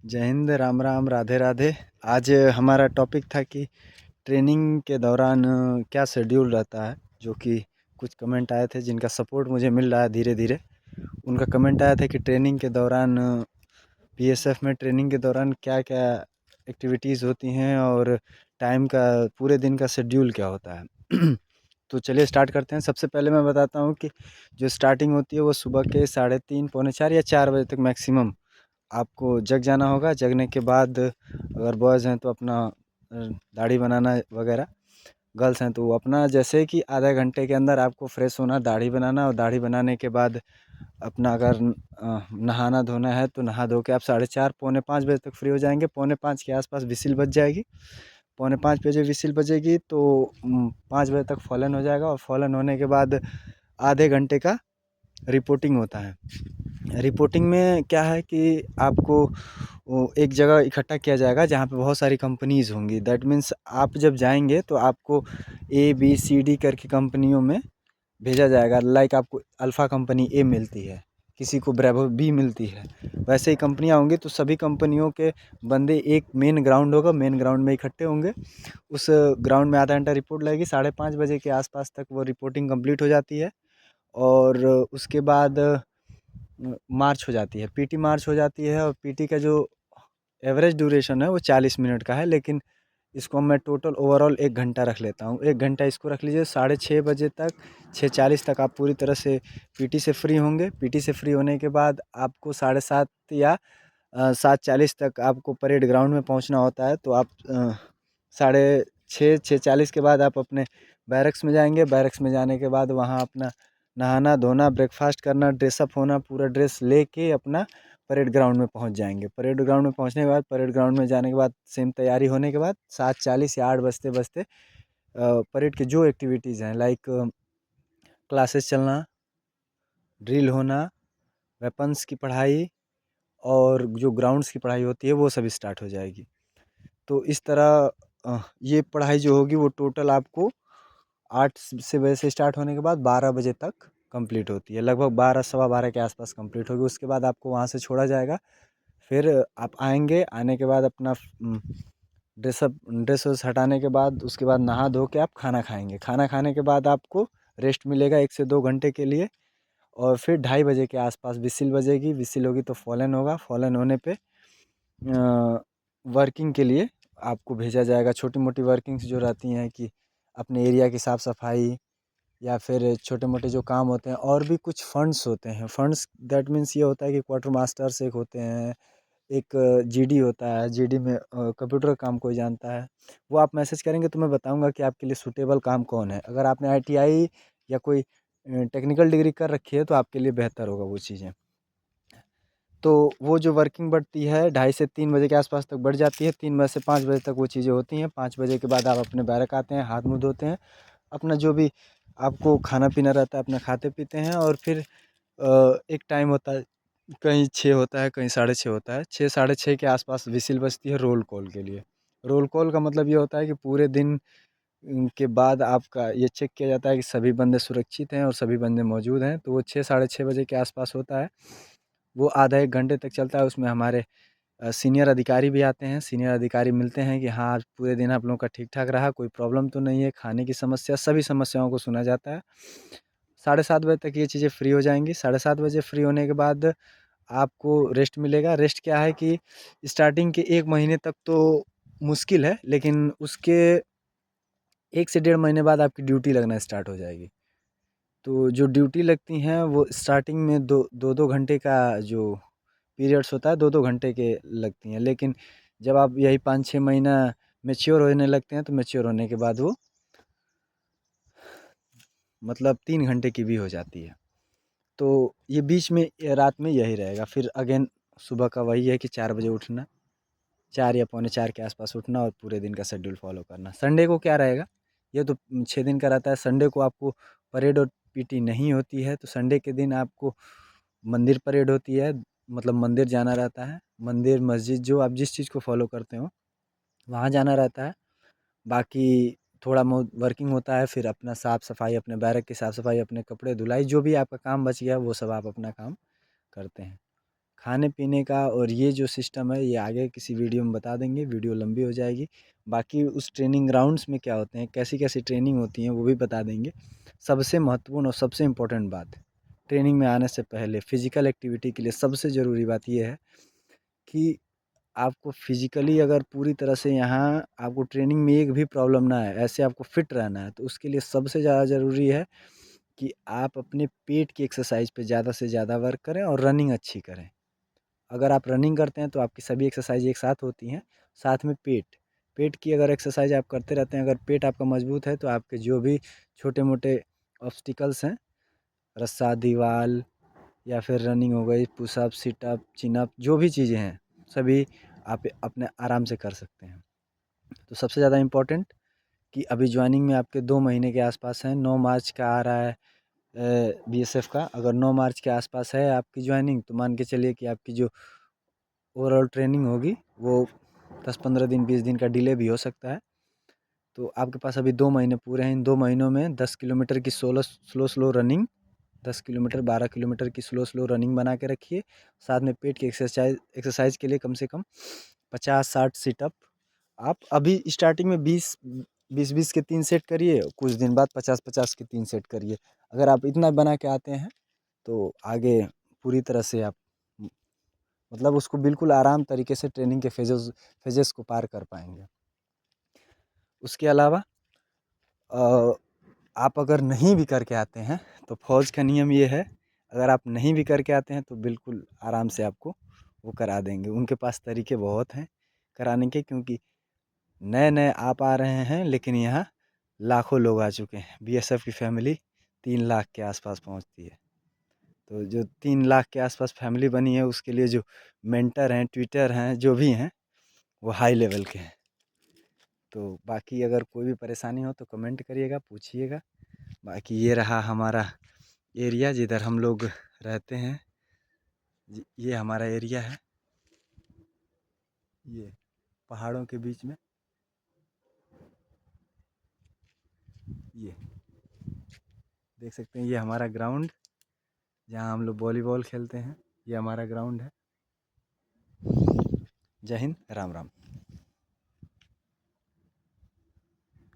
जय हिंद, राम राम, राधे राधे। आज हमारा टॉपिक था कि ट्रेनिंग के दौरान क्या शेड्यूल रहता है। जो कि कुछ कमेंट आए थे जिनका सपोर्ट मुझे मिल रहा है धीरे धीरे। उनका कमेंट आया था कि ट्रेनिंग के दौरान बीएसएफ में ट्रेनिंग के दौरान क्या क्या एक्टिविटीज़ होती हैं और टाइम का पूरे दिन का शेड्यूल क्या होता है। तो चलिए स्टार्ट करते हैं। सबसे पहले मैं बताता हूँ कि जो स्टार्टिंग होती है वो सुबह के 3:30 पौने 4 या 4 बजे तक मैक्सिमम आपको जग जाना होगा। जगने के बाद अगर बॉयज़ हैं तो अपना दाढ़ी बनाना वगैरह, गर्ल्स हैं तो वो अपना जैसे कि आधे घंटे के अंदर आपको फ्रेश होना, दाढ़ी बनाना, और दाढ़ी बनाने के बाद अपना अगर नहाना धोना है तो नहा धो के आप 4:30 पौने 5 बजे तक फ्री हो जाएंगे। पौने 5 के आसपास विसिल बज जाएगी। पौने 5 बजे विसिल बजेगी तो 5 बजे तक फॉलन हो जाएगा, और फॉलन होने के बाद आधे घंटे का रिपोर्टिंग होता है। रिपोर्टिंग में क्या है कि आपको वो एक जगह इकट्ठा किया जाएगा जहाँ पे बहुत सारी कंपनीज़ होंगी। दैट मीन्स आप जब जाएंगे तो आपको ए बी सी डी करके कंपनियों में भेजा जाएगा। लाइक आपको अल्फ़ा कंपनी ए मिलती है, किसी को ब्रेवो बी मिलती है, वैसे ही कंपनियाँ होंगी। तो सभी कंपनियों के बंदे एक मेन ग्राउंड होगा, मेन ग्राउंड में इकट्ठे होंगे। उस ग्राउंड में आधा घंटा रिपोर्ट लगेगी। 5:30 बजे के आसपास तक वो रिपोर्टिंग कंप्लीट हो जाती है। और उसके बाद मार्च हो जाती है, पीटी मार्च हो जाती है। और पीटी का जो एवरेज ड्यूरेशन है वो 40 मिनट का है, लेकिन इसको मैं टोटल ओवरऑल 1 घंटा रख लेता हूँ। 1 घंटा इसको रख लीजिए। 6:30 बजे तक, 6:40 तक आप पूरी तरह से पीटी से फ्री होंगे। पीटी से फ्री होने के बाद आपको 7:30 या 7:40 तक आपको परेड ग्राउंड में पहुँचना होता है। तो आप 6:30 6:40 के बाद आप अपने बैरक्स में जाएंगे। बैरक्स में जाने के बाद वहाँ अपना नहाना धोना, ब्रेकफास्ट करना, ड्रेसअप होना, पूरा ड्रेस लेके अपना परेड ग्राउंड में पहुंच जाएंगे। परेड ग्राउंड में पहुंचने के बाद, परेड ग्राउंड में जाने के बाद, सेम तैयारी होने के बाद 7:40 या 8 बजते बजते परेड की जो एक्टिविटीज़ हैं, लाइक क्लासेस चलना, ड्रिल होना, वेपन्स की पढ़ाई, और जो ग्राउंड्स की पढ़ाई होती है वो सब स्टार्ट हो जाएगी। तो इस तरह ये पढ़ाई जो होगी वो टोटल आपको 8 बजे से स्टार्ट होने के बाद 12 बजे तक कंप्लीट होती है। लगभग 12 सवा 12 के आसपास कंप्लीट होगी। उसके बाद आपको वहाँ से छोड़ा जाएगा। फिर आप आएंगे, आने के बाद अपना ड्रेस वैस हटाने के बाद, उसके बाद नहा धो के आप खाना खाएंगे। खाना खाने के बाद आपको रेस्ट मिलेगा 1 से 2 घंटे के लिए। और फिर 2:30 बजे के आसपास विसिल बजेगी। विसिल होगी तो फॉलन होगा। फॉलन होने पे वर्किंग के लिए आपको भेजा जाएगा। छोटी मोटी वर्किंग्स जो रहती हैं कि अपने एरिया की साफ़ सफाई, या फिर छोटे मोटे जो काम होते हैं, और भी कुछ फंड्स होते हैं। फंड्स दैट मीन्स ये होता है कि क्वार्टर मास्टर्स एक होते हैं, एक जीडी होता है। जीडी में कंप्यूटर का काम कोई जानता है, वो आप मैसेज करेंगे तो मैं बताऊंगा कि आपके लिए सूटेबल काम कौन है। अगर आपने आईटीआई या कोई टेक्निकल डिग्री कर रखी है तो आपके लिए बेहतर होगा वो चीज़ें। तो वो जो वर्किंग बढ़ती है 2:30 से 3 बजे के आसपास तक बढ़ जाती है। 3 बजे से 5 बजे तक वो चीज़ें होती हैं। 5 बजे के बाद आप अपने बैरक आते हैं, हाथ मुँह धोते हैं, अपना जो भी आपको खाना पीना रहता है अपना खाते पीते हैं। और फिर एक टाइम होता है, कहीं 6 होता है, कहीं 6:30 होता है। 6 6:30 के आसपास विसिल बजती है रोल कॉल के लिए। रोल कॉल का मतलब ये होता है कि पूरे दिन के बाद आपका ये चेक किया जाता है कि सभी बंदे सुरक्षित हैं और सभी बंदे मौजूद हैं। तो वो 6 6:30 बजे के आसपास होता है। वो आधा 1 घंटे तक चलता है। उसमें हमारे सीनियर अधिकारी भी आते हैं। सीनियर अधिकारी मिलते हैं कि हाँ, आज पूरे दिन आप लोगों का ठीक ठाक रहा, कोई प्रॉब्लम तो नहीं है, खाने की समस्या, सभी समस्याओं को सुना जाता है। 7:30 बजे तक ये चीज़ें फ्री हो जाएंगी। 7:30 बजे फ्री होने के बाद आपको रेस्ट मिलेगा। रेस्ट क्या है कि स्टार्टिंग के 1 महीने तक तो मुश्किल है, लेकिन उसके 1 से 1.5 महीने बाद आपकी ड्यूटी लगना स्टार्ट हो जाएगी। तो जो ड्यूटी लगती हैं वो स्टार्टिंग में दो दो 2 घंटे का जो पीरियड्स होता है, 2-2 घंटे के लगती हैं। लेकिन जब आप यही 5-6 महीना मैच्योर होने लगते हैं तो मैच्योर होने के बाद वो मतलब 3 घंटे की भी हो जाती है। तो ये बीच में रात में यही रहेगा। फिर अगेन सुबह का वही है कि 4 बजे उठना, 4 या पौने 4 के आसपास उठना, और पूरे दिन का शेड्यूल फॉलो करना। संडे को क्या रहेगा, ये तो 6 दिन का रहता है। संडे को आपको परेड और पीटी नहीं होती है। तो संडे के दिन आपको मंदिर परेड होती है, मतलब मंदिर जाना रहता है। मंदिर मस्जिद जो आप जिस चीज़ को फॉलो करते हो वहाँ जाना रहता है। बाकी थोड़ा बहुत वर्किंग होता है। फिर अपना साफ़ सफाई, अपने बैरक की साफ़ सफाई, अपने कपड़े धुलाई, जो भी आपका काम बच गया वो सब आप अपना काम करते हैं। खाने पीने का और ये जो सिस्टम है ये आगे किसी वीडियो में बता देंगे, वीडियो लंबी हो जाएगी। बाकी उस ट्रेनिंग ग्राउंड्स में क्या होते हैं, कैसी कैसी ट्रेनिंग होती हैं वो भी बता देंगे। सबसे महत्वपूर्ण और सबसे इम्पोर्टेंट बात, ट्रेनिंग में आने से पहले फिजिकल एक्टिविटी के लिए सबसे ज़रूरी बात ये है कि आपको फिजिकली अगर पूरी तरह से यहाँ आपको ट्रेनिंग में एक भी प्रॉब्लम ना आए, ऐसे आपको फिट रहना है, तो उसके लिए सबसे ज़्यादा ज़रूरी है कि आप अपने पेट की एक्सरसाइज पे ज़्यादा से ज़्यादा वर्क करें और रनिंग अच्छी करें। अगर आप रनिंग करते हैं तो आपकी सभी एक्सरसाइज एक साथ होती हैं। साथ में पेट की अगर एक्सरसाइज आप करते रहते हैं, अगर पेट आपका मजबूत है तो आपके जो भी छोटे मोटे ऑब्स्टिकल्स हैं, रस्सा दीवार या फिर रनिंग हो गई, पुशअप सिटअप चिनअप, जो भी चीज़ें हैं सभी आप अपने आराम से कर सकते हैं। तो सबसे ज़्यादा इम्पोर्टेंट कि अभी ज्वाइनिंग में आपके 2 महीने के आसपास हैं। 9 मार्च का आ रहा है बीएसएफ का। अगर 9 मार्च के आसपास है आपकी ज्वाइनिंग तो मान के चलिए कि आपकी जो ओवरऑल ट्रेनिंग होगी वो 10-15 दिन 20 दिन का डिले भी हो सकता है। तो आपके पास अभी 2 महीने पूरे हैं। इन 2 महीनों में 10 किलोमीटर की slow slow running, 10 kilometre 12 kilometre की स्लो स्लो रनिंग बना के रखिए। साथ में पेट की एक्सरसाइज के लिए कम से कम 50-60 सिटअप। आप अभी स्टार्टिंग में 20-20 के 3 सेट करिए, कुछ दिन बाद 50-50 के 3 सेट करिए। अगर आप इतना बना के आते हैं तो आगे पूरी तरह से आप मतलब उसको बिल्कुल आराम तरीके से ट्रेनिंग के फेजेस को पार कर पाएंगे। उसके अलावा आप अगर नहीं भी करके आते हैं तो फौज का नियम ये है, अगर आप नहीं भी करके आते हैं तो बिल्कुल आराम से आपको वो करा देंगे। उनके पास तरीके बहुत हैं कराने के, क्योंकि नए नए आप आ रहे हैं लेकिन यहाँ लाखों लोग आ चुके हैं। बीएसएफ की फैमिली 3 लाख के आसपास पहुँचती है। तो जो 3 लाख के आसपास फैमिली बनी है उसके लिए जो मेंटर हैं, ट्विटर हैं, जो भी हैं वो हाई लेवल के हैं। तो बाकी अगर कोई भी परेशानी हो तो कमेंट करिएगा, पूछिएगा। बाकी ये रहा हमारा एरिया जिधर हम लोग रहते हैं। ये हमारा एरिया है, ये पहाड़ों के बीच में ये देख सकते हैं। ये हमारा ग्राउंड जहाँ हम लोग वॉलीबॉल खेलते हैं, ये हमारा ग्राउंड है। जय हिंद, राम राम।